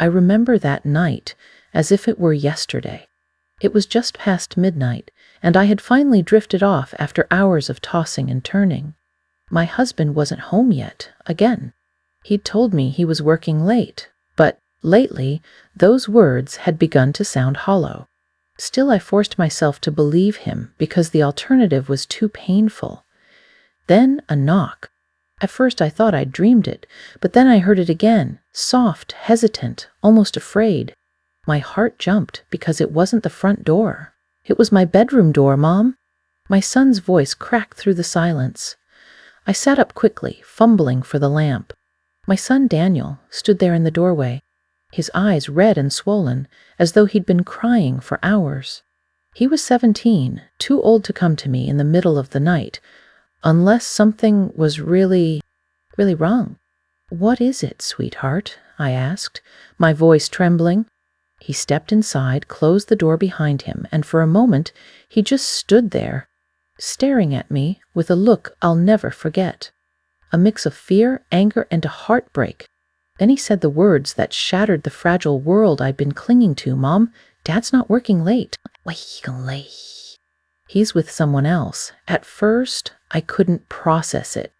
I remember that night as if it were yesterday. It was just past midnight, and I had finally drifted off after hours of tossing and turning. My husband wasn't home yet, again. He'd told me he was working late, but lately, those words had begun to sound hollow. Still, I forced myself to believe him because the alternative was too painful. Then a knock. At first I thought I'd dreamed it, but then I heard it again, soft, hesitant, almost afraid. My heart jumped because it wasn't the front door. It was my bedroom door, Mom. My son's voice cracked through the silence. I sat up quickly, fumbling for the lamp. My son Daniel stood there in the doorway, his eyes red and swollen, as though he'd been crying for hours. He was 17, too old to come to me in the middle of the night, unless something was really wrong. "What is it, sweetheart?" I asked, my voice trembling. He stepped inside, closed the door behind him, and for a moment he just stood there, staring at me with a look I'll never forget. A mix of fear, anger, and a heartbreak. Then he said the words that shattered the fragile world I'd been clinging to. "Mom, Dad's not working late." He's with someone else. At first, I couldn't process it.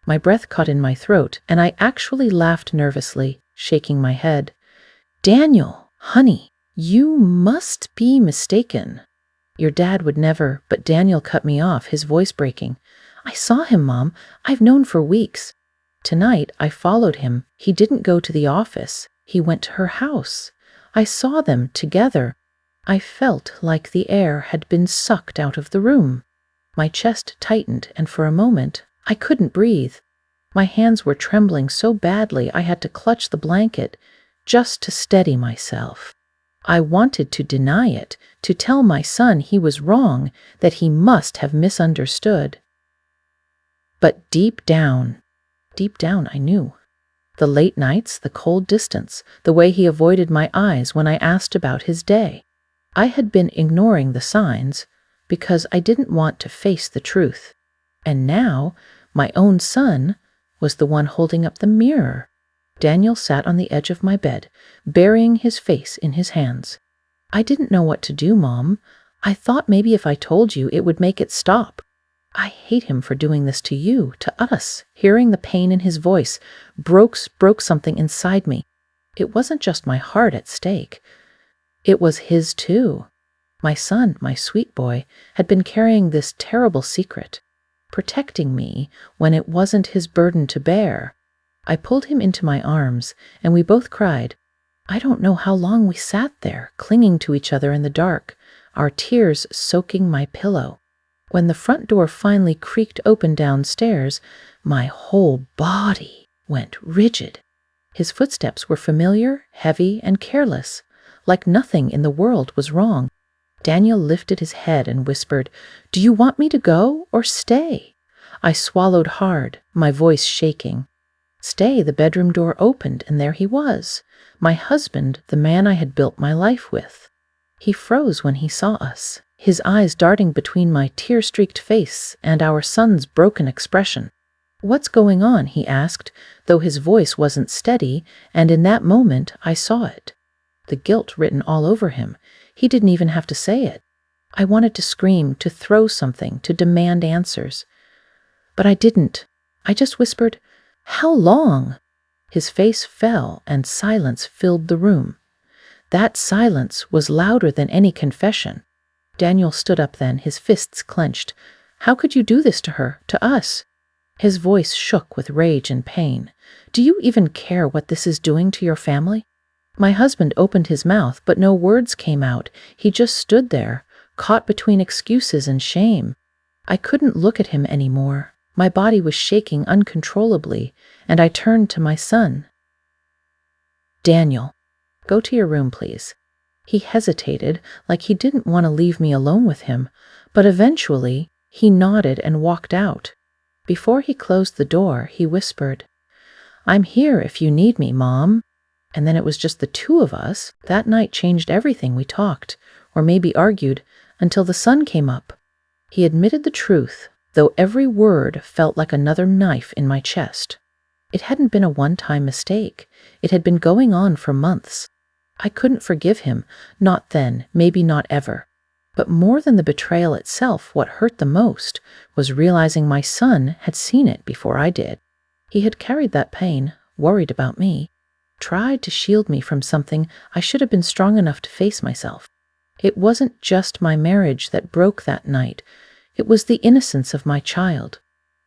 My breath caught in my throat, and I actually laughed nervously, shaking my head. "Daniel, honey, you must be mistaken. Your dad would never," but Daniel cut me off, his voice breaking. "I saw him, Mom. I've known for weeks. Tonight, I followed him. He didn't go to the office. He went to her house. I saw them together." I felt like the air had been sucked out of the room. My chest tightened, and for a moment, I couldn't breathe. My hands were trembling so badly I had to clutch the blanket just to steady myself. I wanted to deny it, to tell my son he was wrong, that he must have misunderstood. But deep down I knew. The late nights, the cold distance, the way he avoided my eyes when I asked about his day. I had been ignoring the signs because I didn't want to face the truth. And now, my own son was the one holding up the mirror. Daniel sat on the edge of my bed, burying his face in his hands. "I didn't know what to do, Mom. I thought maybe if I told you, it would make it stop. I hate him for doing this to you, to us." Hearing the pain in his voice broke something inside me. It wasn't just my heart at stake. It was his too. My son, my sweet boy, had been carrying this terrible secret, protecting me when it wasn't his burden to bear. I pulled him into my arms, and we both cried. I don't know how long we sat there, clinging to each other in the dark, our tears soaking my pillow. When the front door finally creaked open downstairs, my whole body went rigid. His footsteps were familiar, heavy, and careless, like nothing in the world was wrong. Daniel lifted his head and whispered, "Do you want me to go or stay?" I swallowed hard, my voice shaking. Stay. The bedroom door opened, and there he was, my husband, the man I had built my life with. He froze when he saw us, his eyes darting between my tear-streaked face and our son's broken expression. "What's going on?" he asked, though his voice wasn't steady, and in that moment I saw it. The guilt written all over him. He didn't even have to say it. I wanted to scream, to throw something, to demand answers. But I didn't. I just whispered, "How long?" His face fell, and silence filled the room. That silence was louder than any confession. Daniel stood up then, his fists clenched. "How could you do this to her, to us?" His voice shook with rage and pain. "Do you even care what this is doing to your family?" My husband opened his mouth, but no words came out. He just stood there, caught between excuses and shame. I couldn't look at him anymore. My body was shaking uncontrollably, and I turned to my son. "Daniel, go to your room, please." He hesitated, like he didn't want to leave me alone with him, but eventually he nodded and walked out. Before he closed the door, he whispered, "I'm here if you need me, Mom." And then it was just the two of us. That night changed everything. We talked, or maybe argued, until the sun came up. He admitted the truth, though every word felt like another knife in my chest. It hadn't been a one-time mistake. It had been going on for months. I couldn't forgive him, not then, maybe not ever. But more than the betrayal itself, what hurt the most was realizing my son had seen it before I did. He had carried that pain, worried about me, tried to shield me from something I should have been strong enough to face myself. It wasn't just my marriage that broke that night. It was the innocence of my child.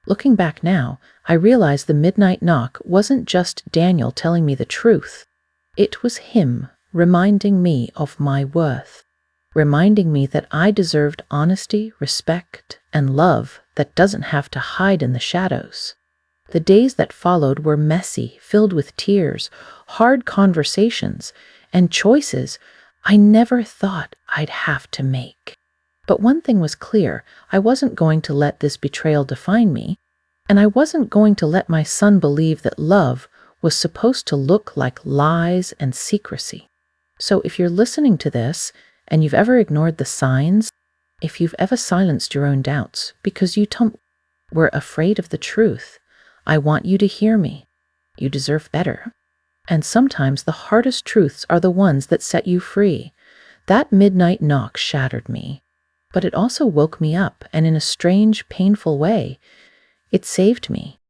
Looking back now, I realize the midnight knock wasn't just Daniel telling me the truth. It was him reminding me of my worth, reminding me that I deserved honesty, respect, and love that doesn't have to hide in the shadows. The days that followed were messy, filled with tears, hard conversations, and choices I never thought I'd have to make. But one thing was clear: I wasn't going to let this betrayal define me, and I wasn't going to let my son believe that love was supposed to look like lies and secrecy. So if you're listening to this and you've ever ignored the signs, if you've ever silenced your own doubts because you were afraid of the truth, I want you to hear me. You deserve better. And sometimes the hardest truths are the ones that set you free. That midnight knock shattered me, but it also woke me up, and in a strange, painful way, it saved me.